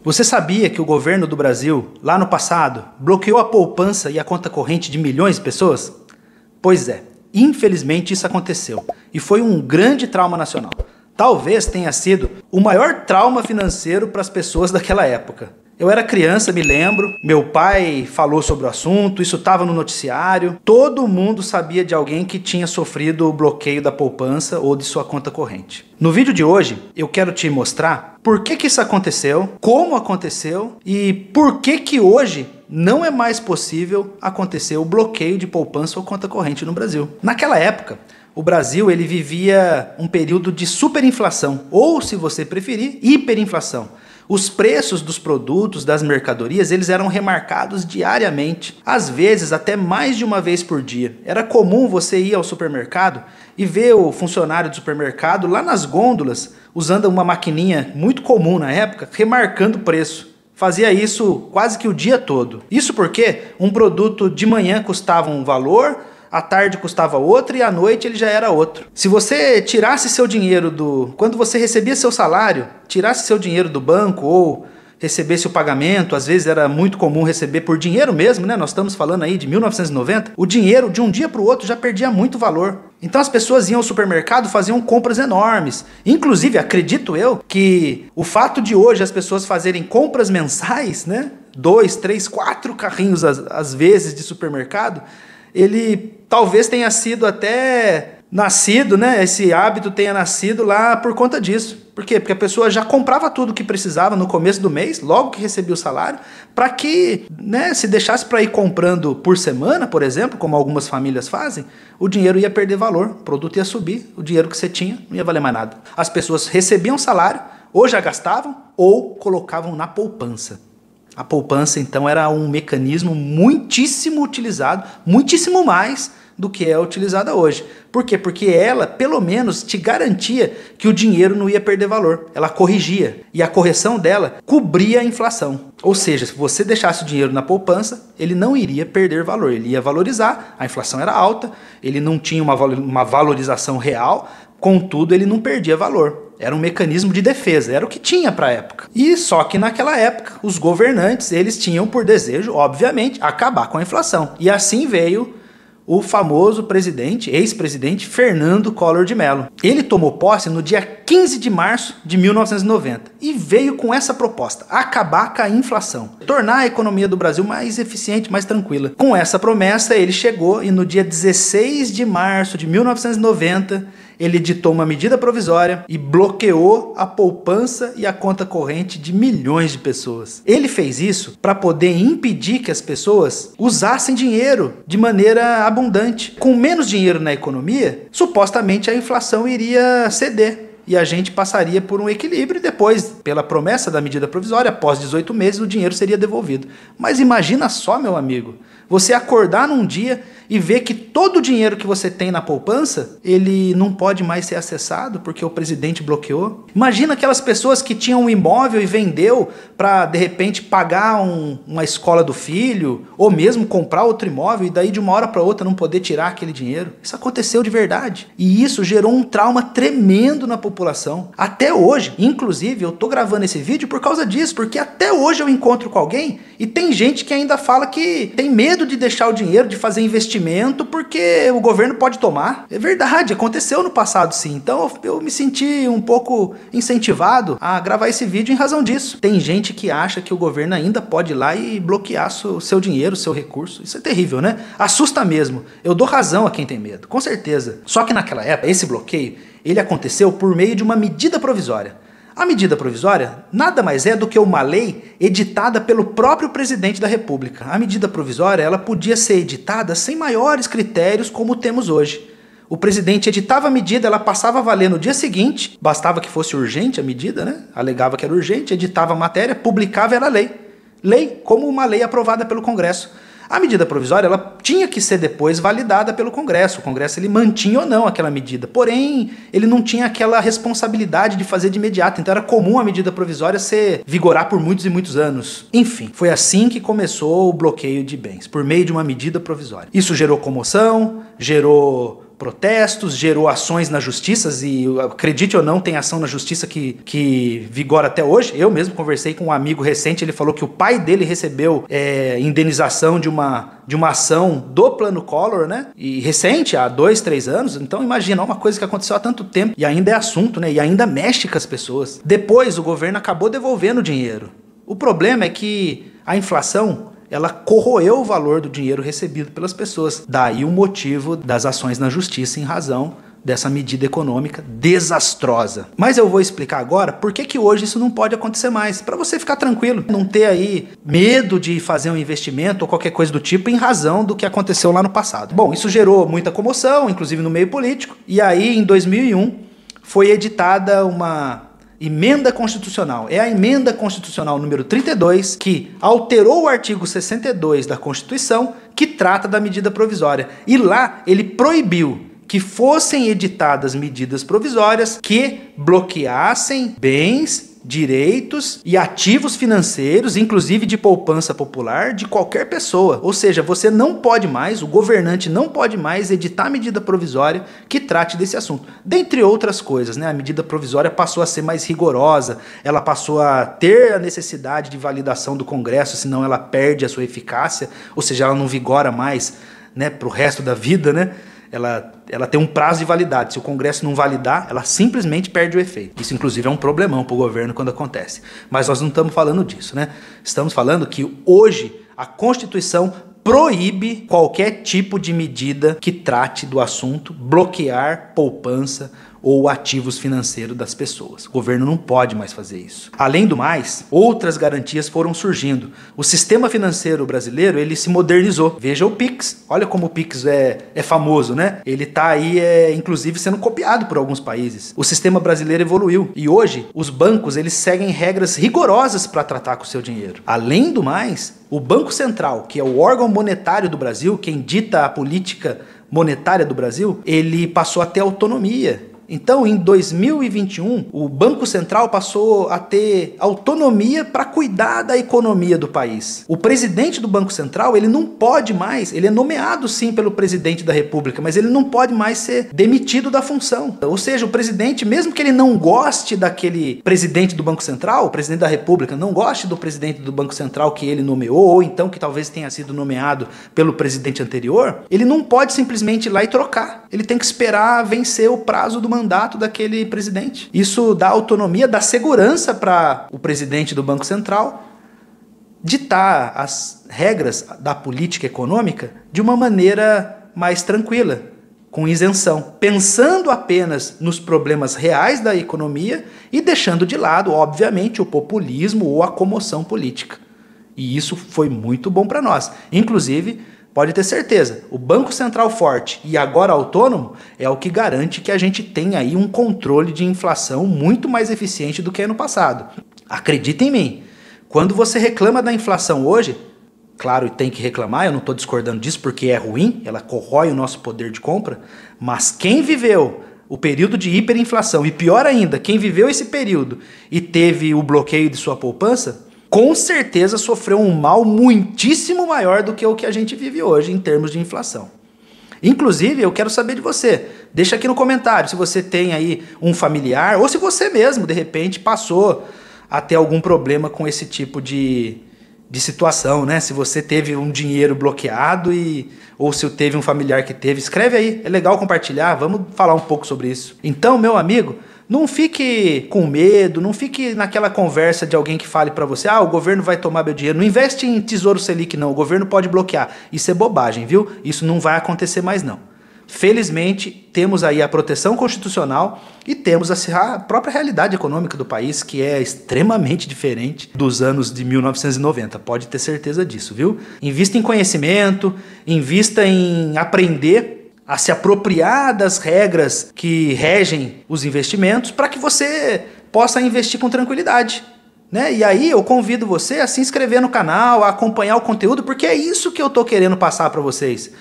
Você sabia que o governo do Brasil, lá no passado, bloqueou a poupança e a conta corrente de milhões de pessoas? Pois é, infelizmente isso aconteceu e foi um grande trauma nacional. Talvez tenha sido o maior trauma financeiro para as pessoas daquela época. Eu era criança, me lembro, meu pai falou sobre o assunto, isso estava no noticiário, todo mundo sabia de alguém que tinha sofrido o bloqueio da poupança ou de sua conta corrente. No vídeo de hoje, eu quero te mostrar por que isso aconteceu, como aconteceu e por que hoje não é mais possível acontecer o bloqueio de poupança ou conta corrente no Brasil. Naquela época, o Brasil ele vivia um período de superinflação, ou, se você preferir, hiperinflação. Os preços dos produtos, das mercadorias, eles eram remarcados diariamente, às vezes até mais de uma vez por dia. Era comum você ir ao supermercado e ver o funcionário do supermercado lá nas gôndolas, usando uma maquininha muito comum na época, remarcando o preço. Fazia isso quase que o dia todo. Isso porque um produto de manhã custava um valor, à tarde custava outro e à noite ele já era outro. Se você tirasse seu dinheiro quando você recebia seu salário, tirasse seu dinheiro do banco ou recebesse o pagamento, às vezes era muito comum receber por dinheiro mesmo, né? Nós estamos falando aí de 1990, o dinheiro de um dia para o outro já perdia muito valor. Então as pessoas iam ao supermercado, faziam compras enormes. Inclusive, acredito eu, que o fato de hoje as pessoas fazerem compras mensais, né? 2, 3, 4 carrinhos às vezes de supermercado, ele talvez tenha sido até nascido, né? Esse hábito tenha nascido lá por conta disso. Por quê? Porque a pessoa já comprava tudo o que precisava no começo do mês, logo que recebia o salário, para que, né, se deixasse para ir comprando por semana, por exemplo, como algumas famílias fazem, o dinheiro ia perder valor, o produto ia subir, o dinheiro que você tinha não ia valer mais nada. As pessoas recebiam salário, ou já gastavam, ou colocavam na poupança. A poupança, então, era um mecanismo muitíssimo utilizado, muitíssimo mais do que é utilizada hoje. Por quê? Porque ela, pelo menos, te garantia que o dinheiro não ia perder valor. Ela corrigia. E a correção dela cobria a inflação. Ou seja, se você deixasse o dinheiro na poupança, ele não iria perder valor. Ele ia valorizar, a inflação era alta, ele não tinha uma valorização real, contudo, ele não perdia valor. Era um mecanismo de defesa, era o que tinha para a época. E só que naquela época, os governantes, eles tinham por desejo, obviamente, acabar com a inflação. E assim veio o famoso ex-presidente Fernando Collor de Mello. Ele tomou posse no dia 15 de março de 1990 e veio com essa proposta: acabar com a inflação, tornar a economia do Brasil mais eficiente, mais tranquila. Com essa promessa, ele chegou e no dia 16 de março de 1990, ele editou uma medida provisória e bloqueou a poupança e a conta corrente de milhões de pessoas. Ele fez isso para poder impedir que as pessoas usassem dinheiro de maneira abundante. Com menos dinheiro na economia, supostamente a inflação iria ceder e a gente passaria por um equilíbrio e depois, pela promessa da medida provisória, após 18 meses o dinheiro seria devolvido. Mas imagina só, meu amigo, você acordar num dia e ver que todo o dinheiro que você tem na poupança, ele não pode mais ser acessado porque o presidente bloqueou. Imagina aquelas pessoas que tinham um imóvel e vendeu para, de repente, pagar uma escola do filho, ou mesmo comprar outro imóvel e daí de uma hora para outra não poder tirar aquele dinheiro. Isso aconteceu de verdade. E isso gerou um trauma tremendo na população. Até hoje, inclusive, eu tô gravando esse vídeo por causa disso, porque até hoje eu encontro com alguém e tem gente que ainda fala que tem medo de deixar o dinheiro, de fazer investimento, porque o governo pode tomar. É verdade, aconteceu no passado sim. Então eu me senti um pouco incentivado a gravar esse vídeo em razão disso. Tem gente que acha que o governo ainda pode ir lá e bloquear o seu dinheiro, o seu recurso. Isso é terrível, né? Assusta mesmo. Eu dou razão a quem tem medo, com certeza. Só que naquela época, esse bloqueio, ele aconteceu por meio de uma medida provisória. A medida provisória nada mais é do que uma lei editada pelo próprio presidente da República. A medida provisória ela podia ser editada sem maiores critérios como temos hoje. O presidente editava a medida, ela passava a valer no dia seguinte, bastava que fosse urgente a medida, né? Alegava que era urgente, editava a matéria, publicava, era lei. Lei como uma lei aprovada pelo Congresso. A medida provisória ela tinha que ser depois validada pelo Congresso. O Congresso ele mantinha ou não aquela medida. Porém, ele não tinha aquela responsabilidade de fazer de imediato. Então era comum a medida provisória vigorar por muitos e muitos anos. Enfim, foi assim que começou o bloqueio de bens, por meio de uma medida provisória. Isso gerou comoção, gerou protestos, gerou ações na justiça, e acredite ou não, tem ação na justiça que vigora até hoje. Eu mesmo conversei com um amigo recente, ele falou que o pai dele recebeu indenização de uma ação do Plano Collor, né? E recente, há 2, 3 anos. Então imagina, uma coisa que aconteceu há tanto tempo e ainda é assunto, né? E ainda mexe com as pessoas. Depois o governo acabou devolvendo o dinheiro. O problema é que a inflação, ela corroeu o valor do dinheiro recebido pelas pessoas. Daí o motivo das ações na justiça em razão dessa medida econômica desastrosa. Mas eu vou explicar agora por que hoje isso não pode acontecer mais, para você ficar tranquilo, não ter aí medo de fazer um investimento ou qualquer coisa do tipo em razão do que aconteceu lá no passado. Bom, isso gerou muita comoção, inclusive no meio político, e aí em 2001 foi editada uma emenda constitucional. É a emenda constitucional número 32 que alterou o artigo 62 da Constituição, que trata da medida provisória. E lá ele proibiu que fossem editadas medidas provisórias que bloqueassem bens, direitos e ativos financeiros, inclusive de poupança popular, de qualquer pessoa. Ou seja, você não pode mais, o governante não pode mais editar medida provisória que trate desse assunto. Dentre outras coisas, né? A medida provisória passou a ser mais rigorosa, ela passou a ter a necessidade de validação do Congresso, senão ela perde a sua eficácia, ou seja, ela não vigora mais, né, para o resto da vida, né? Ela tem um prazo de validade. Se o Congresso não validar, ela simplesmente perde o efeito. Isso, inclusive, é um problemão para o governo quando acontece. Mas nós não estamos falando disso, né? Estamos falando que hoje a Constituição proíbe qualquer tipo de medida que trate do assunto bloquear poupança ou ativos financeiros das pessoas. O governo não pode mais fazer isso. Além do mais, outras garantias foram surgindo. O sistema financeiro brasileiro, ele se modernizou. Veja o Pix. Olha como o Pix é famoso, né? Ele está aí, inclusive, sendo copiado por alguns países. O sistema brasileiro evoluiu. E hoje, os bancos, eles seguem regras rigorosas para tratar com o seu dinheiro. Além do mais, o Banco Central, que é o órgão monetário do Brasil, quem dita a política monetária do Brasil, ele passou a ter autonomia. Então, em 2021, o Banco Central passou a ter autonomia para cuidar da economia do país. O presidente do Banco Central, ele não pode mais, ele é nomeado sim pelo presidente da República, mas ele não pode mais ser demitido da função. Ou seja, o presidente, mesmo que ele não goste daquele presidente do Banco Central, o presidente da República não goste do presidente do Banco Central que ele nomeou, ou então que talvez tenha sido nomeado pelo presidente anterior, ele não pode simplesmente ir lá e trocar. Ele tem que esperar vencer o prazo do mandato daquele presidente. Isso dá autonomia, dá segurança para o presidente do Banco Central ditar as regras da política econômica de uma maneira mais tranquila, com isenção, pensando apenas nos problemas reais da economia e deixando de lado, obviamente, o populismo ou a comoção política. E isso foi muito bom para nós. Inclusive, pode ter certeza, o Banco Central forte e agora autônomo é o que garante que a gente tenha aí um controle de inflação muito mais eficiente do que no passado. Acredita em mim, quando você reclama da inflação hoje, claro, tem que reclamar, eu não estou discordando disso porque é ruim, ela corrói o nosso poder de compra, mas quem viveu o período de hiperinflação e pior ainda, quem viveu esse período e teve o bloqueio de sua poupança, com certeza sofreu um mal muitíssimo maior do que o que a gente vive hoje em termos de inflação. Inclusive, eu quero saber de você. Deixa aqui no comentário se você tem aí um familiar ou se você mesmo, de repente, passou a ter algum problema com esse tipo de situação, né? Se você teve um dinheiro bloqueado ou se teve um familiar que teve. Escreve aí, é legal compartilhar, vamos falar um pouco sobre isso. Então, meu amigo, não fique com medo, não fique naquela conversa de alguém que fale para você, o governo vai tomar meu dinheiro, não investe em Tesouro Selic não, o governo pode bloquear. Isso é bobagem, viu? Isso não vai acontecer mais não. Felizmente, temos aí a proteção constitucional e temos a própria realidade econômica do país, que é extremamente diferente dos anos de 1990, pode ter certeza disso, viu? Invista em conhecimento, invista em aprender a se apropriar das regras que regem os investimentos para que você possa investir com tranquilidade, né? E aí eu convido você a se inscrever no canal, a acompanhar o conteúdo, porque é isso que eu estou querendo passar para vocês.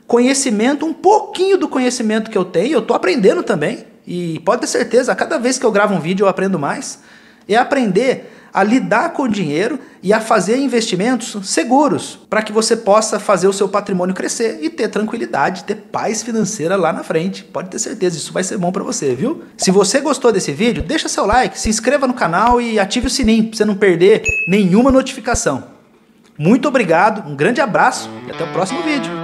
Conhecimento, um pouquinho do conhecimento que eu tenho, eu estou aprendendo também. E pode ter certeza, a cada vez que eu gravo um vídeo eu aprendo mais. É aprender a lidar com o dinheiro e a fazer investimentos seguros para que você possa fazer o seu patrimônio crescer e ter tranquilidade, ter paz financeira lá na frente. Pode ter certeza, isso vai ser bom para você, viu? Se você gostou desse vídeo, deixa seu like, se inscreva no canal e ative o sininho para você não perder nenhuma notificação. Muito obrigado, um grande abraço e até o próximo vídeo.